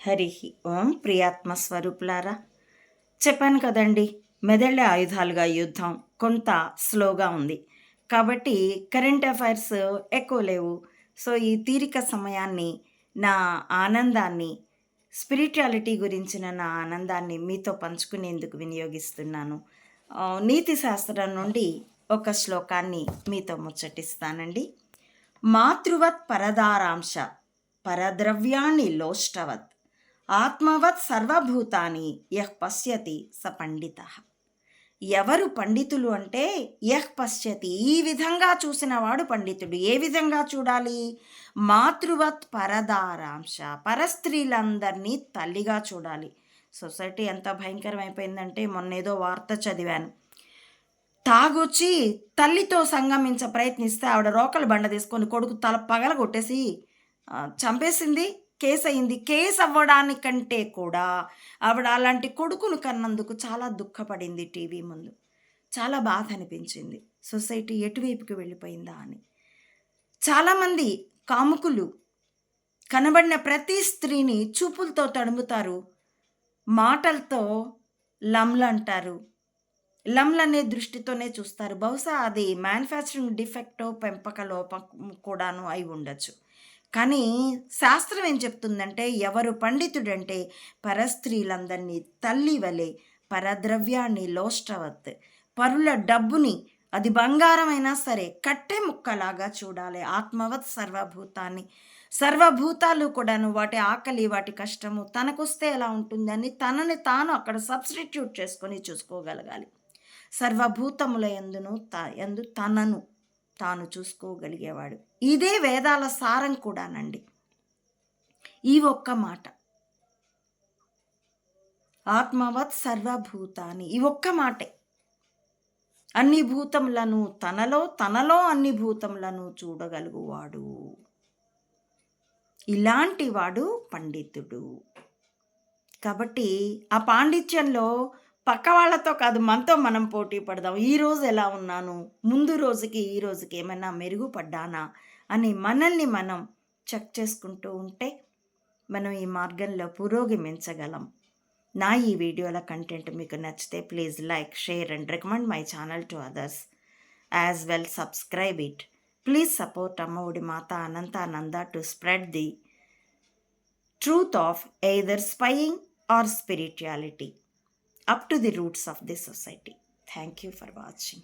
హరి ఓం. ప్రియాత్మ స్వరూపులారా, చెప్పాను కదండి, మెదళ్ళే ఆయుధాలుగా యుద్ధం కొంత స్లోగా ఉంది. కాబట్టి కరెంట్ అఫైర్స్ ఎక్కువ లేవు. సో ఈ తీరిక సమయాన్ని, నా ఆనందాన్ని, స్పిరిచువాలిటీ గురించిన నా ఆనందాన్ని మీతో పంచుకునేందుకు వినియోగిస్తున్నాను. నీతి శాస్త్రం నుండి ఒక శ్లోకాన్ని మీతో ముచ్చటిస్తానండి. మాతృవత్ పరదారాంశ పరద్రవ్యాన్ని లోష్టవత్ ఆత్మవత్ సర్వభూతాని యః పశ్యతి స పండిత. ఎవరు పండితులు అంటే యః పశ్యతి, ఈ విధంగా చూసిన వాడు పండితుడు. ఏ విధంగా చూడాలి? మాతృవత్ పరదారాంశ, పరస్త్రీలందరినీ తల్లిగా చూడాలి. సొసైటీ ఎంత భయంకరమైపోయిందంటే, మొన్నేదో వార్త చదివాను. తాగొచ్చి తల్లితో సంగమించ ప్రయత్నిస్తే ఆవిడ రోకలు బండ తీసుకొని కొడుకు తల పగల కొట్టేసి చంపేసింది. కేసు అయింది. కేసు అవ్వడానికంటే కూడా ఆవిడ అలాంటి కొడుకును కన్నందుకు చాలా దుఃఖపడింది. టీవీ ముందు చాలా బాధ అనిపించింది. సొసైటీ ఎటువైపుకి వెళ్ళిపోయిందా అని. చాలామంది కాముకులు కనబడిన ప్రతి స్త్రీని చూపులతో తడుముతారు, మాటలతో లమ్లు అంటారు. లమ్లు అనే దృష్టితోనే చూస్తారు. బహుశా అది మ్యానుఫ్యాక్చరింగ్ డిఫెక్టో పెంపక లోపం కూడాను అయి ఉండొచ్చు. కానీ శాస్త్రం ఏం చెప్తుందంటే, ఎవరు పండితుడంటే పరస్త్రీలందరినీ తల్లి వలె, పరద్రవ్యాన్ని లోష్టవత్, పరుల డబ్బుని, అది బంగారమైనా సరే కట్టె ముక్కలాగా చూడాలి. ఆత్మవత్ సర్వభూతాన్ని, సర్వభూతాలు కూడాను వాటి ఆకలి, వాటి కష్టము తనకొస్తే ఎలా ఉంటుందని తనని తాను అక్కడ సబ్స్టిట్యూట్ చేసుకొని చూసుకోగలగాలి. సర్వభూతముల యందు తనను తాను చూసుకోగలిగేవాడు. ఇదే వేదాల సారం కూడానండి. ఈ ఒక్క మాట, ఆత్మవత్ సర్వభూతాన్ని, ఈ ఒక్క మాటే అన్ని భూతములను తనలో అన్ని భూతములను చూడగలుగువాడు. ఇలాంటి వాడు పండితుడు. కాబట్టి ఆ పాండిత్యంలో పక్క వాళ్ళతో కాదు, మనతో మనం పోటీ పడదాం. ఈరోజు ఎలా ఉన్నాను, ముందు రోజుకి ఈ రోజుకి ఏమైనా మెరుగుపడ్డానా అని మనల్ని మనం చెక్ చేసుకుంటూ ఉంటే మనం ఈ మార్గంలో పురోగమించగలం. నా ఈ వీడియోల కంటెంట్ మీకు నచ్చితే please like, share and recommend my channel to others. As well subscribe it. Please support అమ్మ ఒడి మాత Anantananda to spread the truth of either spying or spirituality up to the roots of this society. Thank you for watching.